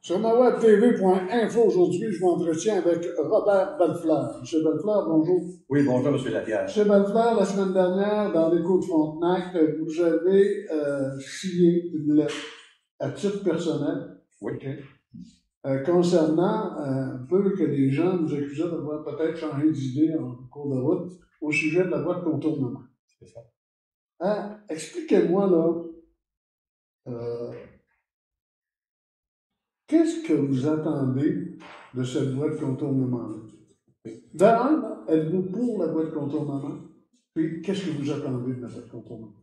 Sur mawebtv.info, aujourd'hui, je m'entretiens avec Robert Bellefleur. M. Bellefleur, bonjour. Oui, bonjour, M. Lapierre. M. Bellefleur, la semaine dernière, dans l'Écho de Frontenac, vous avez signé une lettre à titre personnel. Oui. Concernant un peu que les gens nous accusaient d'avoir peut-être changé d'idée en cours de route au sujet de la voie de contournement. C'est ça. Expliquez-moi, là, qu'est-ce que vous attendez de cette voie de contournement-là? D'abord, êtes-vous pour la voie de contournement? Puis, qu'est-ce que vous attendez de la voie de contournement?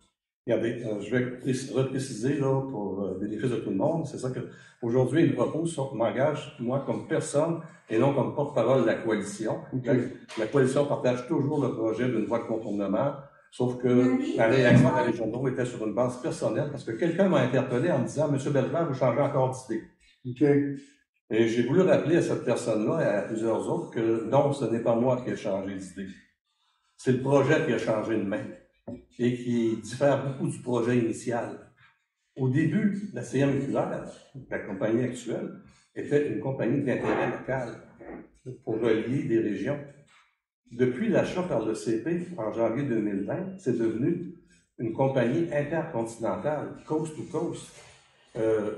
Regardez, je vais repréciser là, pour le bénéfice de tout le monde. C'est ça que aujourd'hui, il repose sur m'engage, moi, comme personne et non comme porte-parole de la coalition. Okay. La coalition partage toujours le projet d'une voie de contournement, sauf que la réaction dans les journaux était sur une base personnelle parce que quelqu'un m'a interpellé en me disant « Monsieur Bellefleur, vous changez encore d'idée. » Okay. Et j'ai voulu rappeler à cette personne-là et à plusieurs autres que non, ce n'est pas moi qui ai changé d'idée. C'est le projet qui a changé de main et qui diffère beaucoup du projet initial. Au début, la CMQR, la compagnie actuelle, était une compagnie d'intérêt local pour relier des régions. Depuis l'achat par le CP en janvier 2020, c'est devenu une compagnie intercontinentale, coast to coast.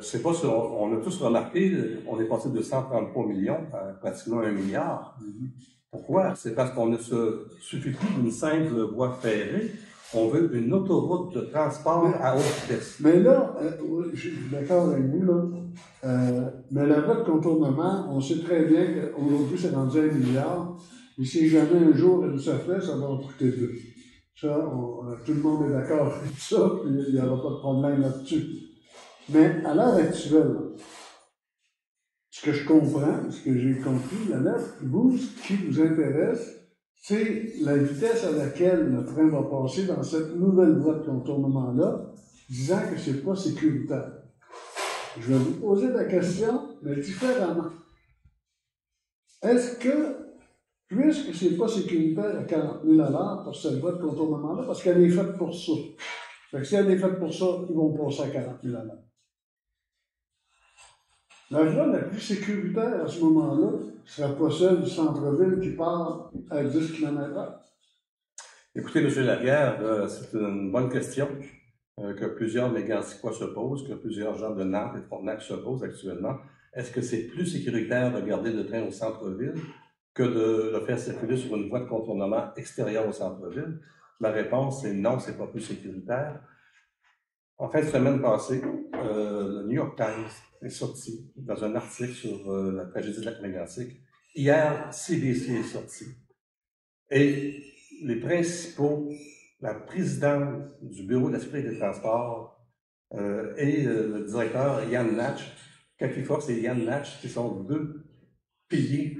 C'est pas sur, on a tous remarqué, on est passé de 133 millions à pratiquement 1 milliard. Pourquoi? C'est parce qu'on ne se suffit plus d'une simple voie ferrée. On veut une autoroute de transport à haute vitesse. Mais là, je suis d'accord avec vous, là. Mais la voie de contournement, on sait très bien qu'aujourd'hui, c'est rendu 1 milliard. Et si jamais un jour elle se fait, ça va en coûter 2. Ça, tout le monde est d'accord avec ça, puis il n'y aura pas de problème là-dessus. Mais à l'heure actuelle, ce que je comprends, ce que j'ai compris, la lettre, vous, ce qui vous intéresse, c'est la vitesse à laquelle le train va passer dans cette nouvelle voie de contournement-là, disant que c'est pas sécuritaire. Je vais vous poser la question, mais différemment. Est-ce que, puisque c'est pas sécuritaire à 40 000 à l'heure pour cette voie de contournement-là, parce qu'elle est faite pour ça. Fait que si elle est faite pour ça, ils vont passer à 40 000 à l'heure. La voie la plus sécuritaire à ce moment-là ne sera pas celle du centre-ville qui part à 10 km/h. Écoutez, M. Lapierre, c'est une bonne question que plusieurs Méganticois se posent, que plusieurs gens de Nantes et de Frontenac se posent actuellement. Est-ce que c'est plus sécuritaire de garder le train au centre-ville que de le faire circuler sur une voie de contournement extérieure au centre-ville? La réponse est non, c'est pas plus sécuritaire. En fin de semaine passée, le New York Times est sorti dans un article sur la tragédie de Lac-Mégantic. Hier, CBC est sorti. Et les principaux, la présidente du Bureau de la sécurité des transports et le directeur Yann Natch, Cathy Fox et Yann Natch, qui sont deux piliers,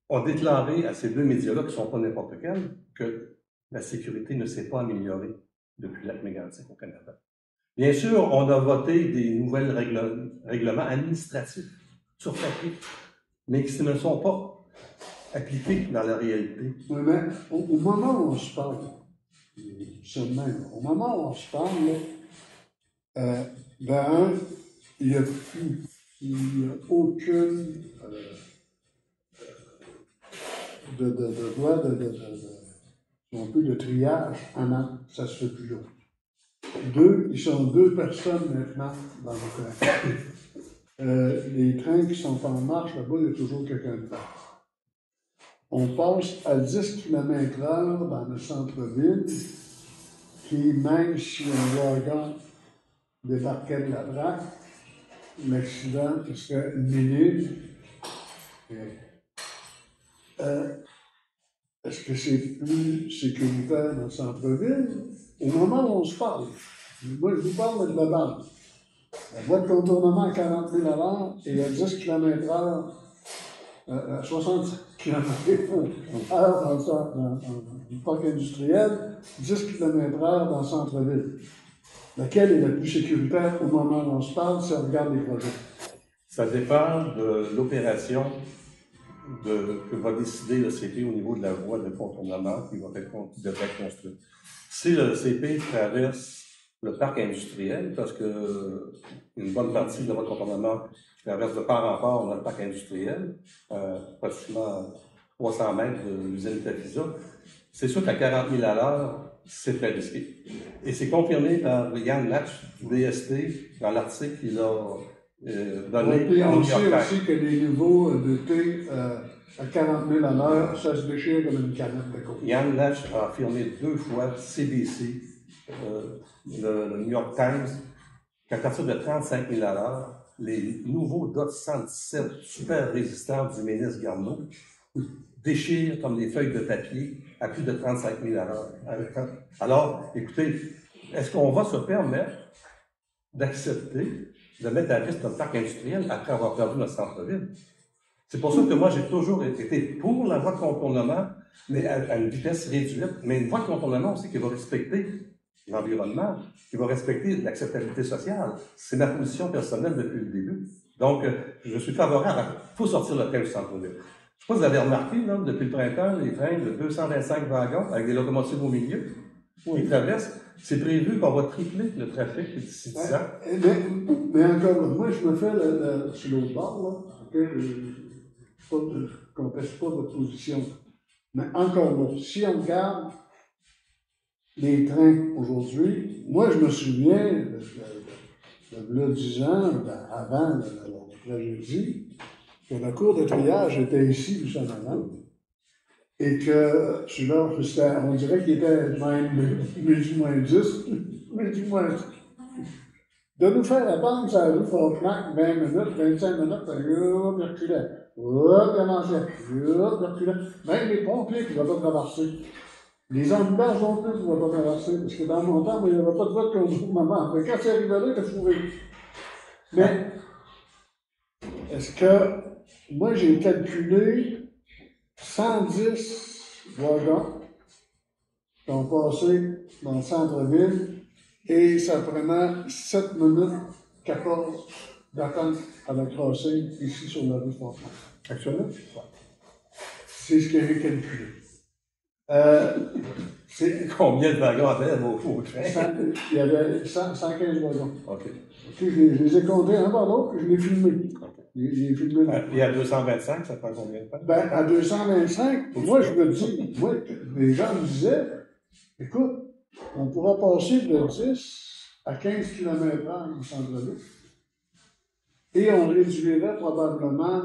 ont déclaré à ces deux médias-là, qui ne sont pas n'importe quels, que la sécurité ne s'est pas améliorée depuis Lac-Mégantic au Canada. Bien sûr, on a voté des nouvelles règlements administratifs sur papier, mais qui ne sont pas appliqués dans la réalité. Oui, mais au moment où on se parle, seulement, au moment où on se parle, ben, il n'y a aucune de triage en Nantes. Ça se fait plus là. Ils sont 2 personnes maintenant dans le train. Les trains qui sont en marche, là-bas, il y a toujours quelqu'un dedans. On passe à 10 km/h dans le centre-ville, puis même si un wagon débarquait de la vrac, l'accident serait minime. Est-ce que c'est plus sécuritaire dans le centre-ville? Au moment où on se parle, moi je vous parle de la base. La voie de contournement à 40 000 à l'heure et à 10 km/h, à 60 km/h dans le parc industriel, 10 km/h dans le centre-ville. Laquelle est la plus sécuritaire au moment où on se parle si on regarde les projets? Ça dépend de l'opération que va décider le CP au niveau de la voie de contournement qui devrait être construite. Si le CP traverse le parc industriel, parce que une bonne partie de votre contournement traverse de part en part dans le parc industriel, pratiquement 300 mètres de l'usine Tafisa. C'est sûr qu'à 40 000 à l'heure, c'est très risqué. Et c'est confirmé par Yann Latch du DST dans l'article qu'il a donné. Et on sait aussi que les niveaux de thé à 40 000 à l'heure, ça se déchire comme une canette de coke. Yann Latch a affirmé 2 fois CBC, le New York Times, qu'à partir de 35 000 à l'heure, les nouveaux DOT 117 super résistants du ministre Garneau déchirent comme des feuilles de papier à plus de 35 000 à l'heure. Alors, écoutez, est-ce qu'on va se permettre d'accepter de mettre à risque notre parc industriel après avoir perdu notre centre-ville? C'est pour ça que moi, j'ai toujours été pour la voie de contournement, mais à une vitesse réduite, mais une voie de contournement aussi qui va respecter l'environnement, qui va respecter l'acceptabilité sociale. C'est ma position personnelle depuis le début. Donc, je suis favorable. Il faut sortir le train du centre-ville. Je sais pas si vous avez remarqué, là, depuis le printemps, les trains de 225 wagons avec des locomotives au milieu qui traversent. C'est prévu qu'on va tripler le trafic d'ici 10 ans. Mais encore, moi, je me fais sur l'autre bord, là, je ne conteste pas votre position. Mais encore là, si on regarde les trains aujourd'hui, moi, je me souviens, de 10 ans, avant la tragédie, que la cour de triage était ici, juste en avant, et que celui-là, on dirait qu'il était même midi moins 10, midi moins 10. De nous faire attendre, ça a vu Frontenac 20 minutes, 25 minutes, il reculait. Il avançait, il reculait. Même les pompiers qui ne vont pas traverser. Les ambulances non plus ne vont pas traverser, parce que dans mon temps, il n'y avait pas de voie de contournement. Mais quand c'est arrivé là, il a trouvé. Mais, est-ce que, moi, j'ai calculé 110 wagons qui ont passé dans le centre-ville et ça prenait 7 minutes 14 d'attente à la crossing ici sur la rue Frontenac. Actuellement? C'est ce que j'ai calculé. C'est combien de wagons à faire au train? Il y avait 115 wagons. OK. Je les ai comptés un par l'autre, je l'ai filmé. J'ai filmé. Et à 225, ça prend combien de temps? Ben, à 225, moi, je me dis, moi, les gens me disaient, écoute, on pourra passer de 10 à 15 km/h au centre-ville. Et on réduirait probablement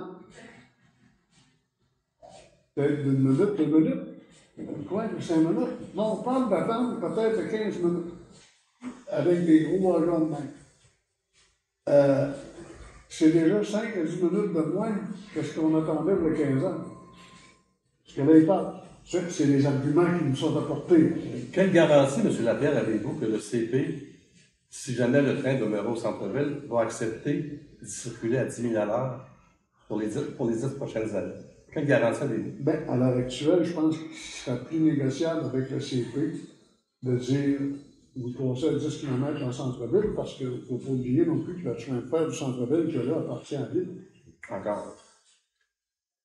peut-être d'une minute, 2 minutes. Quoi, de 5 minutes? Non, on parle d'attendre peut-être de 15 minutes. Avec des gros wagons de main. C'est déjà 5 à 10 minutes de moins que ce qu'on attendait il y a 15 ans. Parce que là, il parle. C'est les arguments qui nous sont apportés. Quelle garantie, M. Lapierre, avez-vous que le CP, si jamais le train demeurait au centre-ville, va accepter de circuler à 10 000 à l'heure pour les 10 prochaines années? Quelle garantie avez-vous? Ben, à l'heure actuelle, je pense qu'il serait plus négociable avec le CP de dire vous passez à 10 km dans le centre-ville parce qu'il ne faut pas oublier non plus que le chemin de fer du centre-ville que là appartient à l'île. Encore.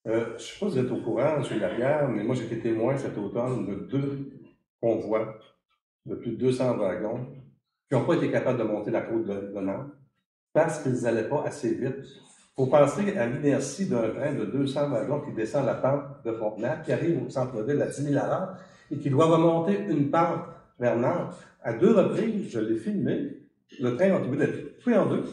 Je ne sais pas si vous êtes au courant, M. Lapierre, mais moi j'ai été témoin cet automne de 2 convois de plus de 200 wagons qui n'ont pas été capables de monter la côte de Nantes parce qu'ils n'allaient pas assez vite. Il faut penser à l'inertie d'un train de 200 wagons qui descend la pente de Frontenac, qui arrive au centre-ville à 10 000 à l'heure et qui doit remonter une pente vers Nantes. À 2 reprises, je l'ai filmé, le train a été obligé d'être coupé en 2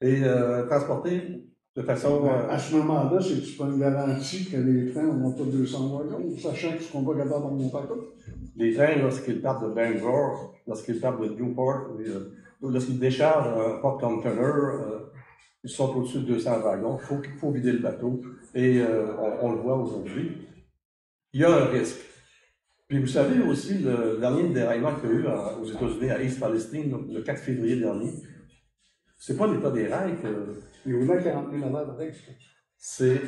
et transporté de façon... À ce moment-là, c'est pas une garantie que les trains n'auront pas 200 wagons, sachant qu'ils ne seront pas capables de monter à côte. Les trains, lorsqu'ils partent de Bangor, lorsqu'ils partent de Newport, lorsqu'ils déchargent un porte-container, ils sont au-dessus de 200 wagons. Il faut vider le bateau. Et on le voit aujourd'hui. Il y a un risque. Puis vous savez aussi, le dernier déraillement qu'il y a eu aux États-Unis, à East Palestine, le 4 février dernier, c'est pas l'état des rails que... Il roulait 40 000 à l'heure avec. C'est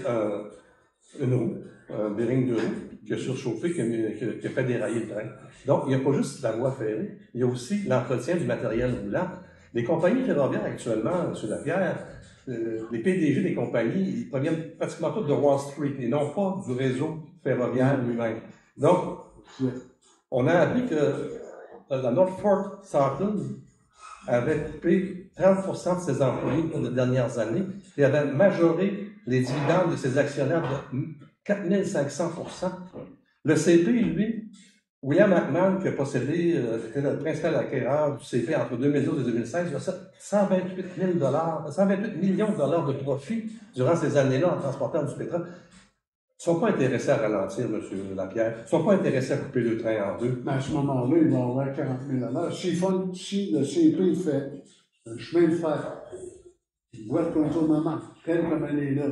une roue, un bearing de roue qui a surchauffé, qui a fait dérailler le train. Donc, il n'y a pas juste la voie ferrée, il y a aussi l'entretien du matériel roulant. Les compagnies ferroviaires actuellement, M. Lapierre, les PDG des compagnies, ils proviennent pratiquement tous de Wall Street et non pas du réseau ferroviaire lui-même. Donc, on a appris que la Norfolk Southern avait coupé 30% de ses employés pour les dernières années et avait majoré les dividendes de ses actionnaires de 4500%. Le CP, lui, William McMahon, qui a possédé, était le principal acquéreur du CP entre 2012 et 2016, il a 128 millions de dollars de profit durant ces années-là en transportant du pétrole. Ils ne sont pas intéressés à ralentir, M. Lapierre. Ils ne sont pas intéressés à couper le train en deux. Mais à ce moment-là, ils vont avoir 40 000 à l'heure. Si le CP fait un chemin de fer, une voie de contournement, telle comme elle est là,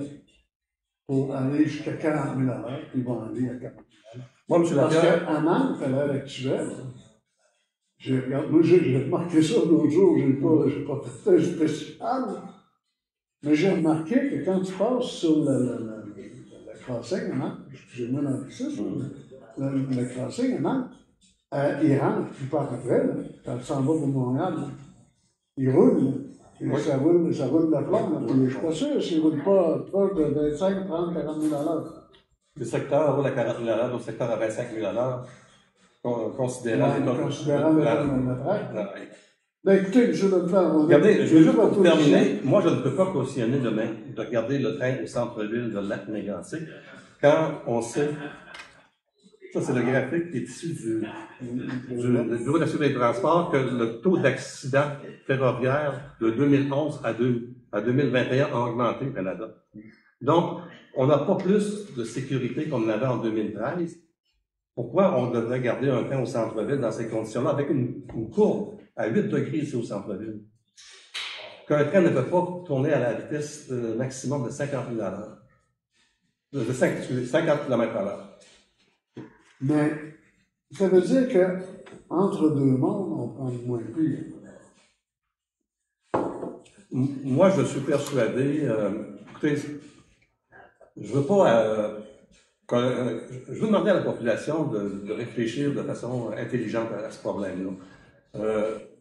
pour aller jusqu'à 40 000 à l'heure, ils vont aller à 40 000 à l'heure. Moi, M. Parce Lapierre. qu'à Nantes, à l'heure actuelle, j'ai remarqué ça l'autre jour, j'ai pas fait un spécial, mais j'ai remarqué que quand tu passes sur la crossing à Nantes, excusez-moi l'anglicisme, le crossing à Nantes, il rentre, il part après, là, quand tu s'en vas pour Montréal, là, il roule, là, et Oui. ça roule la plombe, là, puis je suis pas sûr s'il ne roule pas de 25, 30, 40 000 à l'heure. Le secteur roule à 40 000 à l'heure, d'autres secteurs à 25 000 à l'heure, considérant le track. Ben écoutez, M. Leclerc, regardez, je veux juste pour terminer, moi je ne peux pas cautionner demain de regarder le train au centre-ville de Lac-Mégantic quand on sait, ça c'est le graphique qui est issu du Bureau d'assurance des transports, que le taux d'accident ferroviaire de 2011 à 2021 a augmenté au Canada. Donc, on n'a pas plus de sécurité qu'on en avait en 2013. Pourquoi on devrait garder un train au centre-ville dans ces conditions-là, avec une courbe à 8 degrés ici au centre-ville? Qu'un train ne peut pas tourner à la vitesse maximum de 50 000 à l'heure. De 50 km à l'heure. Mais ça veut dire qu'entre deux mondes, on prend le moins pire. Moi, je suis persuadé, écoutez, je veux pas... je veux demander à la population de réfléchir de façon intelligente à ce problème-là.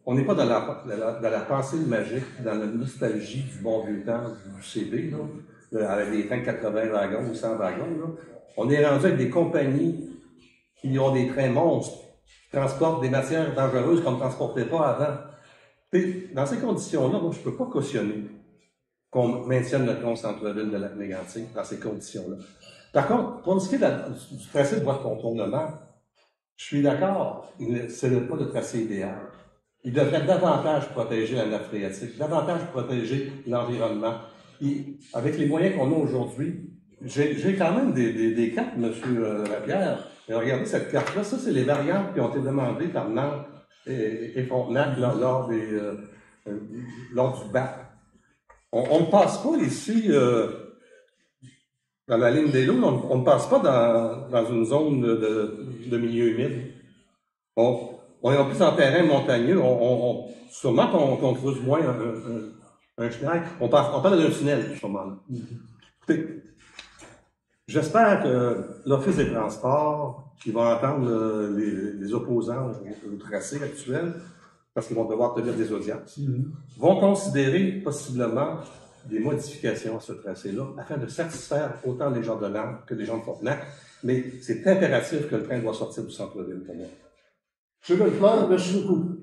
On n'est pas dans la pensée magique, dans la nostalgie du bon vieux temps du CB, là, avec des trains de 80 wagons ou 100 wagons. Là. On est rendu avec des compagnies qui ont des trains monstres, qui transportent des matières dangereuses qu'on ne transportait pas avant. Et dans ces conditions-là, moi, je ne peux pas cautionner qu'on maintienne le train au centre-ville de Lac-Mégantic dans ces conditions-là. Par contre, pour ce qui est du tracé de voie de contournement, je suis d'accord, ce n'est pas le tracé idéal. Il devrait davantage protéger la nappe phréatique, davantage protéger l'environnement. Et avec les moyens qu'on a aujourd'hui, j'ai quand même des cartes, M. Lapierre. Et regardez cette carte-là, ça, c'est les variantes qui ont été demandées par Nantes et Frontenac lors du bac. On ne passe pas ici... dans la ligne des lots, on ne passe pas dans une zone de milieu humide. On est en plus en terrain montagneux. Sûrement qu'on creuse moins un chenal. On parle d'un tunnel, à ce moment-là. Écoutez, j'espère que l'Office des transports, qui va entendre les opposants au tracé actuel, parce qu'ils vont devoir tenir des audiences, vont considérer possiblement des modifications à ce tracé-là, afin de satisfaire autant les gens de Nantes que les gens de Frontenac, mais c'est impératif que le train doit sortir du centre-ville pour moi. M. Leclerc, merci beaucoup.